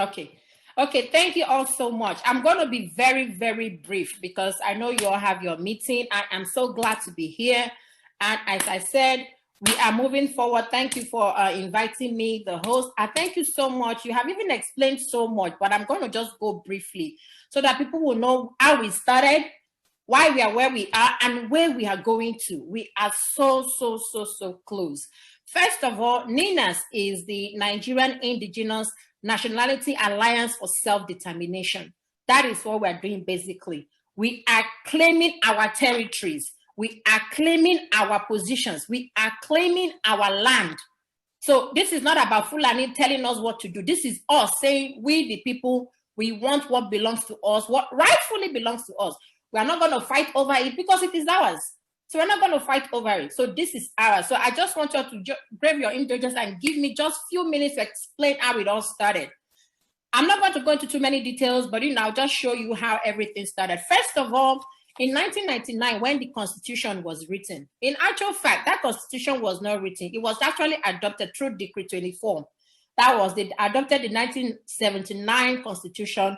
Okay. Okay, thank you all so much. I'm going to be very, very brief because I know you all have your meeting. I'm so glad to be here. And as I said, we are moving forward. Thank you for inviting me, the host. I thank you so much. You have even explained so much, but I'm going to just go briefly so that people will know how we started, why we are where we are, and where we are going to. We are so close. First of all, NINAS is the Nigerian Indigenous Nationality Alliance for Self-Determination. That is what we're doing basically. We are claiming our territories. We are claiming our positions. We are claiming our land. So this is not about Fulani telling us what to do. This is us saying, we the people, we want what belongs to us, what rightfully belongs to us. We are not going to fight over it because it is ours. So we're not going to fight over it. So this is ours. So I just want you to grab your indulgence and give me just a few minutes to explain how it all started. I'm not going to go into too many details, but I'll just show you how everything started. First of all, in 1999, when the Constitution was written, in actual fact, that Constitution was not written. It was actually adopted through Decree 24. That was adopted in 1979 Constitution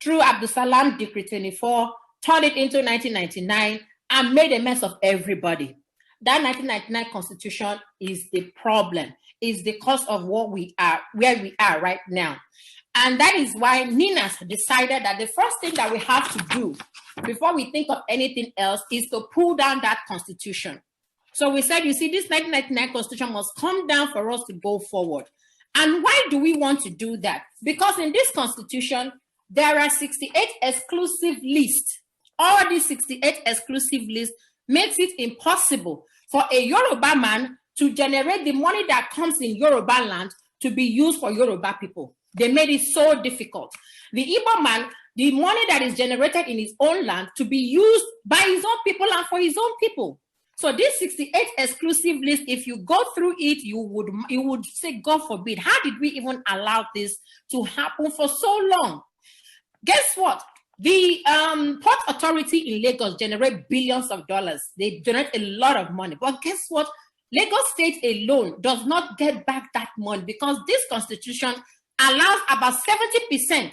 through Abdulsalam Decree 24, turned it into 1999, and made a mess of everybody. That 1999 Constitution is the problem, is the cause of what we are, where we are right now. And that is why NINAS decided that the first thing that we have to do before we think of anything else is to pull down that Constitution. So we said, you see, this 1999 Constitution must come down for us to go forward. And why do we want to do that? Because in this Constitution, there are 68 exclusive lists. All these 68 exclusive lists makes it impossible for a Yoruba man to generate the money that comes in Yoruba land to be used for Yoruba people. They made it so difficult. The Igbo man, the money that is generated in his own land to be used by his own people and for his own people. So this 68 exclusive list, if you go through it, you would say, God forbid, how did we even allow this to happen for so long? Guess what? The Port Authority in Lagos generate billions of dollars. They generate a lot of money. But guess what? Lagos State alone does not get back that money because this Constitution allows about 70%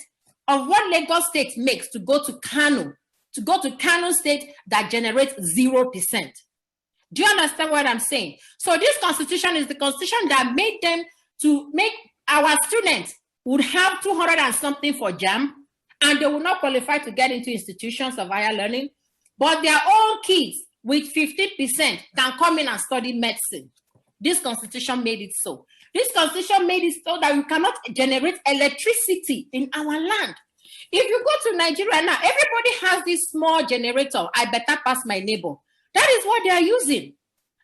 of what Lagos State makes to go to Kano State that generates 0%. Do you understand what I'm saying? So this Constitution is the Constitution that made them to make our students would have 200 and something for JAM, and they will not qualify to get into institutions of higher learning, but their own kids with 50% can come in and study medicine. This Constitution made it so. This Constitution made it so that you cannot generate electricity in our land. If you go to Nigeria now, everybody has this small generator. I better pass my neighbor. That is what they are using.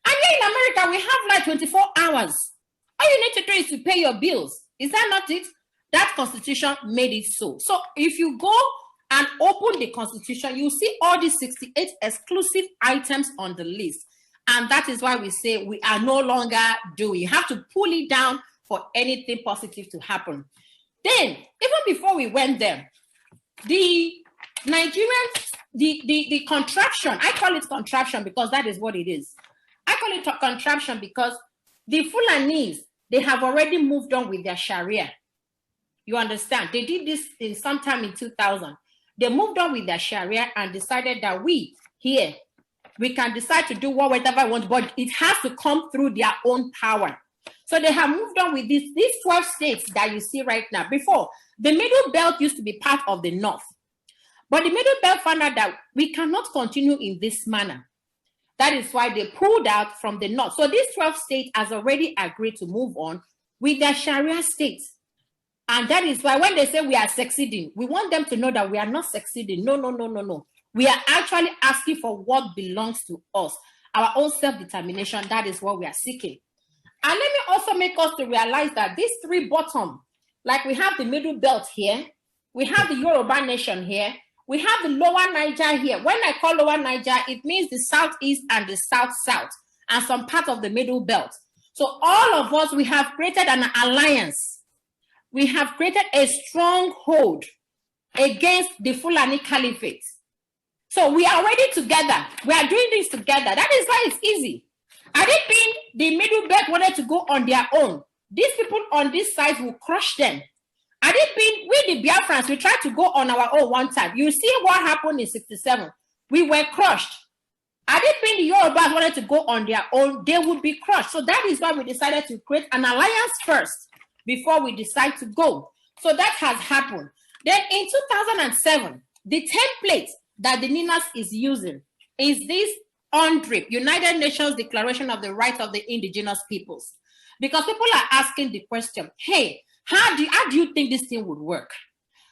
And here in America, we have like 24 hours. All you need to do is to pay your bills. Is that not it? That Constitution made it so. So if you go and open the Constitution, you see all these 68 exclusive items on the list. And that is why we say we are no longer doing. You have to pull it down for anything positive to happen. Then, even before we went there, the Nigerians, the contraption, I call it contraption because that is what it is. I call it a contraption because the Fulanese, they have already moved on with their Sharia. You understand? They did this in sometime in 2000. They moved on with their Sharia and decided that we here, we can decide to do whatever we want, but it has to come through their own power. So they have moved on with these 12 states that you see right now. Before, the Middle Belt used to be part of the North. But the Middle Belt found out that we cannot continue in this manner. That is why they pulled out from the North. So these 12 states has already agreed to move on with their Sharia states. And that is why when they say we are succeeding, we want them to know that we are not succeeding. No. We are actually asking for what belongs to us. Our own self-determination, that is what we are seeking. And let me also make us to realize that these three bottom, like we have the Middle Belt here, we have the Yoruba Nation here, we have the Lower Niger here. When I call Lower Niger, it means the Southeast and the South, and some part of the Middle Belt. So all of us, we have created an alliance. We have created a stronghold against the Fulani Caliphate. So we are already together. We are doing this together. That is why it's easy. Had it been the Middle Belt wanted to go on their own, these people on this side will crush them. We the Biafrans, we tried to go on our own one time. You see what happened in 67. We were crushed. I didn't think the Yorubas wanted to go on their own, they would be crushed. So that is why we decided to create an alliance first before we decide to go. So that has happened. Then in 2007, the template that the NINAS is using is this UNDRIP, United Nations Declaration of the Rights of the Indigenous Peoples. Because people are asking the question, hey, how do you think this thing would work?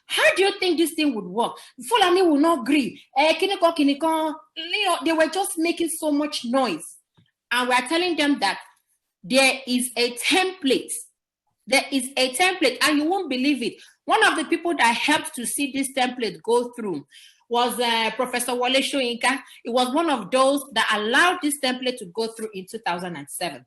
How do you think this thing would work? Fulani will not agree. They were just making so much noise. And we're telling them that there is a template. There is a template, and you won't believe it. One of the people that helped to see this template go through was Professor Wole Soyinka. It was one of those that allowed this template to go through in 2007.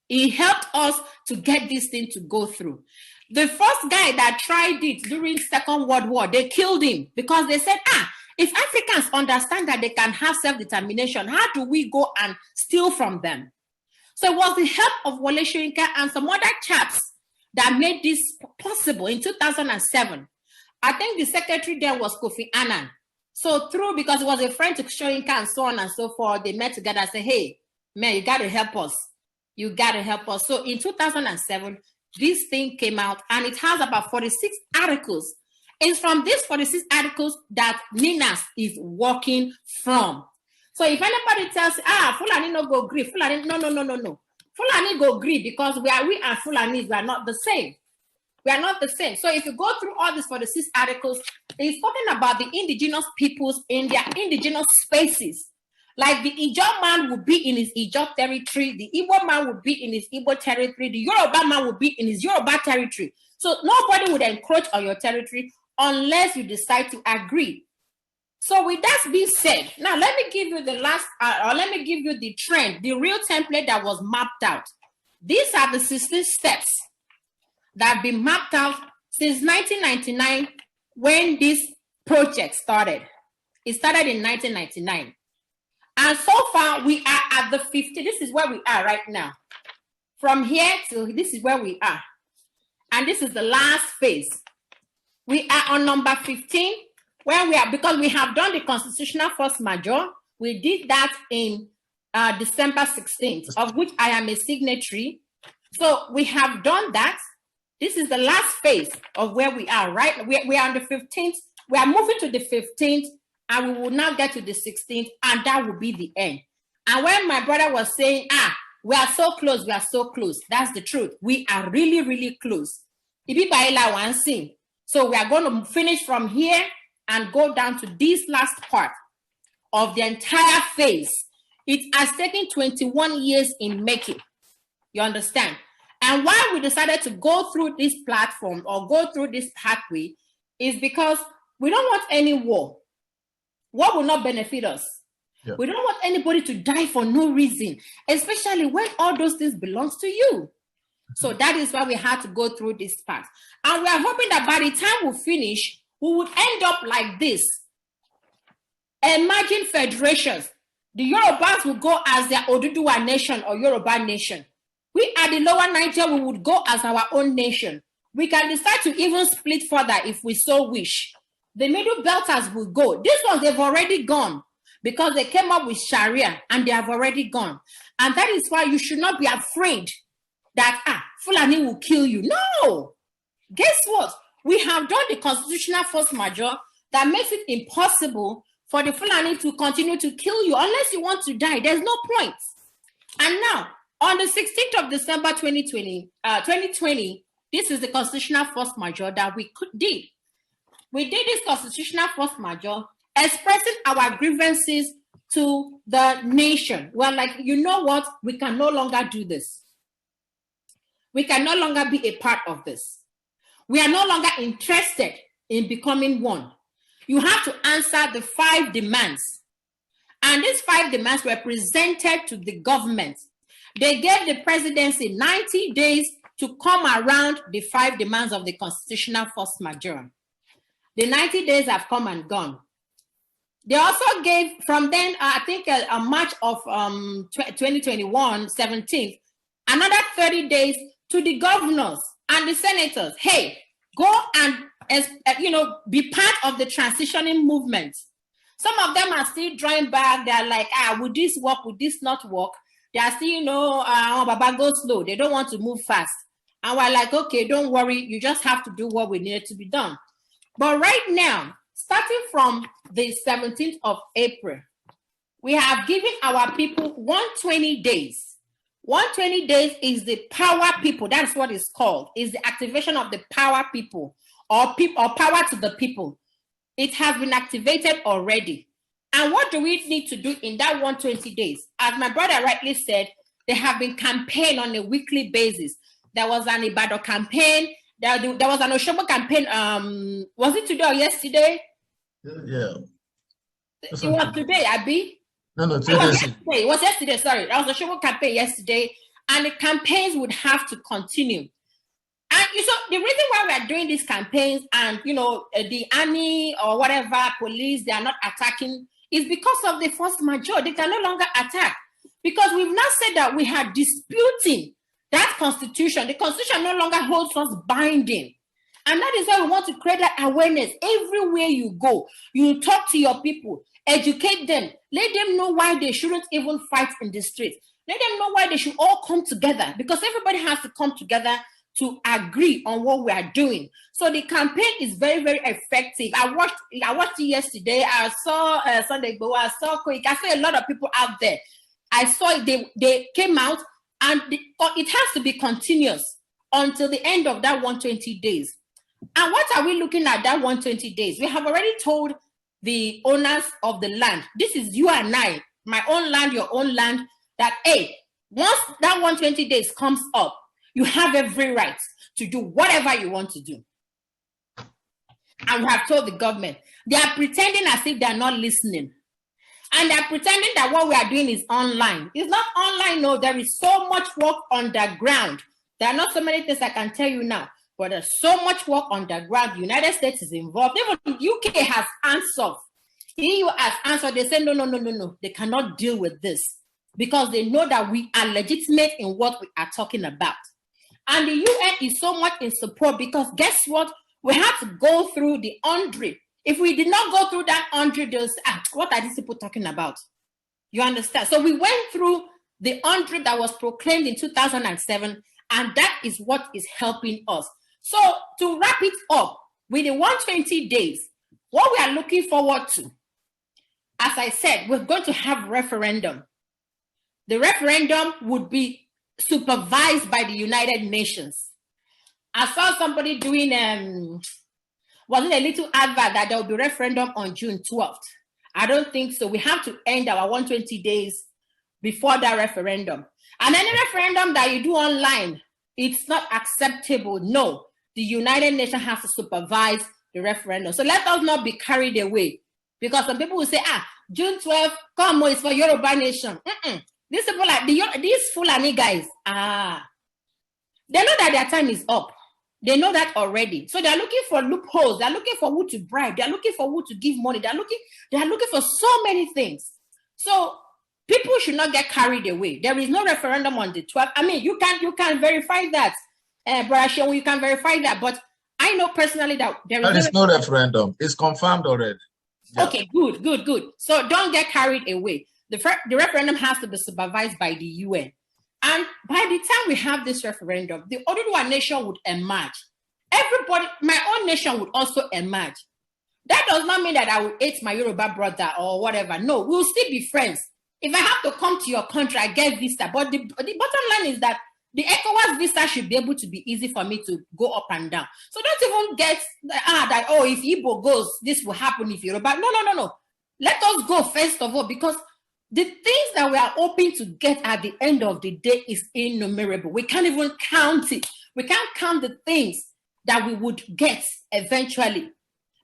He helped us to get this thing to go through. The first guy that tried it during Second World War, they killed him because they said, if Africans understand that they can have self-determination, how do we go and steal from them? So it was the help of Wole Soyinka and some other chaps that made this possible in 2007. I think the secretary there was Kofi Annan. So because it was a friend to Soyinka and so on and so forth, they met together and said, hey, man, you got to help us. You got to help us. So in 2007, this thing came out, and it has about 46 articles. It's from these 46 articles that NINAS is working from. So if anybody tells, Fulani no go agree, Fulani, no. Fulani go agree because we and Fulanis, we are not the same. We are not the same. So if you go through all these 46 articles, it's talking about the indigenous peoples in their indigenous spaces. Like the Ijaw man would be in his Ijaw territory, the Igbo man would be in his Igbo territory, the Yoruba man would be in his Yoruba territory. So nobody would encroach on your territory unless you decide to agree. So with that being said, now let me give you let me give you the trend, the real template that was mapped out. These are the 16 steps that have been mapped out since 1999 when this project started. It started in 1999. And so far, we are at the 50. This is where we are right now. From here to this is where we are. And this is the last phase. We are on number 15, where we are, because we have done the constitutional force majeure. We did that in December 16th, of which I am a signatory. So we have done that. This is the last phase of where we are, right? We are on the 15th. We are moving to the 15th. And we will now get to the 16th, and that will be the end. And when my brother was saying, we are so close, that's the truth. We are really, really close. So we are going to finish from here and go down to this last part of the entire phase. It has taken 21 years in making. You understand? And why we decided to go through this platform or go through this pathway is because we don't want any war. War will not benefit us. Yeah. We don't want anybody to die for no reason, especially when all those things belong to you. So that is why we had to go through this part. And we are hoping that by the time we finish, we would end up like this. Imagine federations. The Yorubas will go as their Oduduwa nation or Yoruba nation. We at the lower Niger, we would go as our own nation. We can decide to even split further if we so wish. The middle belters will go. These ones, they've already gone because they came up with Sharia and they have already gone. And that is why you should not be afraid that, Fulani will kill you. No! Guess what? We have done the constitutional force majeure that makes it impossible for the Fulani to continue to kill you unless you want to die. There's no point. And now, on the 16th of December 2020, this is the constitutional force majeure that we did. We did this constitutional force majeure expressing our grievances to the nation. We're like, you know what? We can no longer do this. We can no longer be a part of this. We are no longer interested in becoming one. You have to answer the 5 demands. And these 5 demands were presented to the government. They gave the presidency 90 days to come around the 5 demands of the constitutional force majeure. The 90 days have come and gone. They also gave, from then, I think a March of 2021, 17th, another 30 days to the governors and the senators, hey, go and be part of the transitioning movement. Some of them are still drawing back. They're like, would this work? Would this not work? They are still, Baba, go slow. They don't want to move fast. And we're like, okay, don't worry. You just have to do what we need to be done. But right now, starting from the 17th of April, we have given our people 120 days. 120 days is the power people. That's what it's called. Is the activation of the power people or power to the people. It has been activated already. And what do we need to do in that 120 days? As my brother rightly said, there have been campaigns on a weekly basis. There was an Ibadan campaign. There was an Oshobo campaign. Was it today or yesterday? Yeah. It was today, Abi. No, today. It was yesterday, sorry. There was a Oshobo campaign yesterday. And the campaigns would have to continue. And so the reason why we are doing these campaigns and, the army or whatever, police, they are not attacking is because of the force majeure. They can no longer attack. Because we've now said that we are disputing that constitution. The constitution no longer holds us binding. And that is why we want to create that awareness. Everywhere you go, you talk to your people, educate them, let them know why they shouldn't even fight in the streets. Let them know why they should all come together, because everybody has to come together to agree on what we are doing. So the campaign is very, very effective. I watched it yesterday. I saw Sunday Igboho. I saw Koiki. I saw a lot of people out there. I saw it. They came out, and it has to be continuous until the end of that 120 days. And what are we looking at that 120 days? We have already told the owners of the land, this is you and I, my own land, your own land, that, hey, once that 120 days comes up, you have every right to do whatever you want to do. And we have told the government. They are pretending as if they are not listening. And they're pretending that what we are doing is online. It's not online, no. There is so much work underground. There are not so many things I can tell you now, but there's so much work underground. The United States is involved. Even the UK has answered. The EU has answered. They say, no. They cannot deal with this because they know that we are legitimate in what we are talking about. And the UN is so much in support because guess what? We have to go through the 100. If we did not go through that 100, they'll say, what are these people talking about? You understand? So we went through the 100 that was proclaimed in 2007, and that is what is helping us. So to wrap it up, with the 120 days, what we are looking forward to, as I said, we're going to have referendum. The referendum would be supervised by the United Nations. I saw somebody doing wasn't a little advert that there will be referendum on June 12th. I don't think so. We have to end our 120 days before that referendum. And any referendum that you do online, it's not acceptable. No, the United Nations has to supervise the referendum. So let us not be carried away. Because some people will say, June 12th, come on, it's for Yoruba Nation. These people like these Fulani guys, they know that their time is up. They know that already. So they're looking for loopholes. They're looking for who to bribe. They're looking for who to give money. They're looking for so many things. So people should not get carried away. There is no referendum on the 12th. I mean, you can verify that. Brother Shehu, you can verify that. But I know personally that there is no referendum. It's confirmed already. Yeah. Okay, good. So don't get carried away. The referendum has to be supervised by the UN. And by the time we have this referendum, the Oduduwa nation would emerge. Everybody, my own nation would also emerge. That does not mean that I will hate my Yoruba brother or whatever. No, we'll still be friends. If I have to come to your country, I get visa. But the bottom line is that the ECOWAS visa should be able to be easy for me to go up and down. So don't even get that, if Igbo goes, this will happen if Yoruba. No. Let us go first of all, because the things that we are hoping to get at the end of the day is innumerable. We can't even count it. We can't count the things that we would get eventually.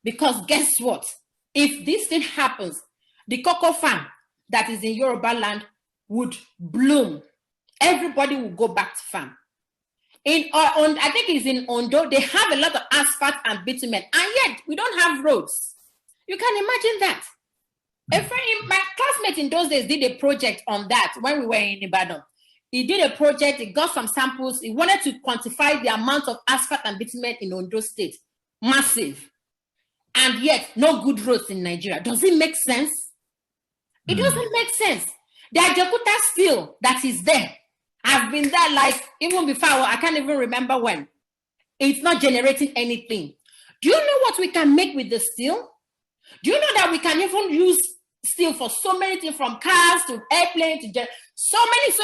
Because guess what? If this thing happens, the cocoa farm that is in Yoruba land would bloom. Everybody will go back to farm. I think it's in Ondo, they have a lot of asphalt and bitumen, and yet we don't have roads. You can imagine that. My classmate in those days did a project on that when we were in Ibadan. He did a project, he got some samples, he wanted to quantify the amount of asphalt and bitumen in Ondo State. Massive. And yet, no good roads in Nigeria. Does it make sense? It doesn't make sense. The Ajakuta steel that is there, I've been there like even before, I can't even remember when. It's not generating anything. Do you know what we can make with the steel? Do you know that we can even use steel for so many things, from cars to airplanes to so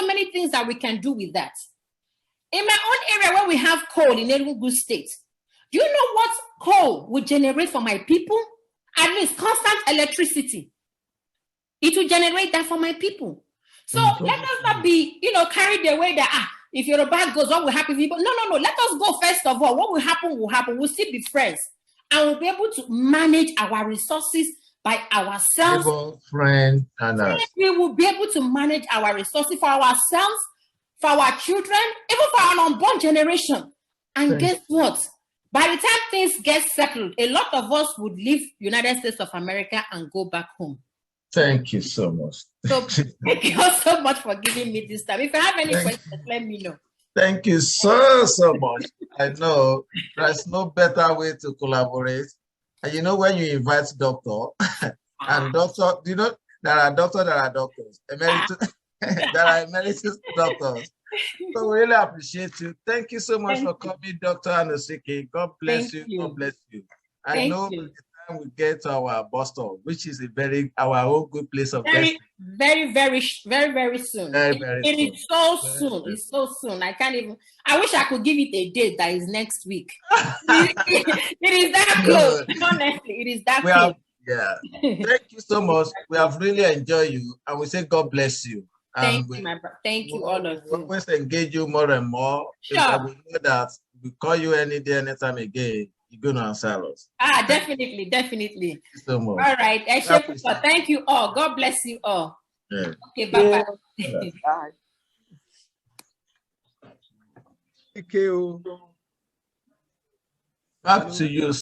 many things that we can do with that? In my own area where we have coal in Enugu State, do you know what coal would generate for my people? At least constant electricity. It will generate that for my people. So let us not be, carried away that, if Yoruba goes, what will happen? No. Let us go first of all. What will happen will happen. We'll still be friends. And we'll be able to manage our resources by ourselves. Neighbor, friend, and us. We will be able to manage our resources for ourselves, for our children, even for our unborn generation. And guess what? By the time things get settled, a lot of us would leave United States of America and go back home. Thank you so much. So thank you so much for giving me this time. If you have any questions, let me know. Thank you so much. I know there's no better way to collaborate. And when you invite doctor, and doctor, there are doctors, emeritus, there are emeritus doctors. So we really appreciate you. Thank you so much for coming, Dr. Anosike. God bless you. God bless you. I know by the time we get to our bus stop, which is our own good place of very soon. Very soon. It is so soon. It's so soon. I can't even. I wish I could give it a date that is next week. It is that close. Honestly, it is that close. Yeah. Thank you so much. We have really enjoyed you, and we say God bless you. Thank you, my brother. Thank you, all of you. Always engage you more and more. Sure. We know that we call you any day, anytime again, you're going to answer us. Definitely. Thank you so much. All right. Thank you all. God bless you all. Yeah. Okay, bye-bye. Bye. Thank you. Back to you.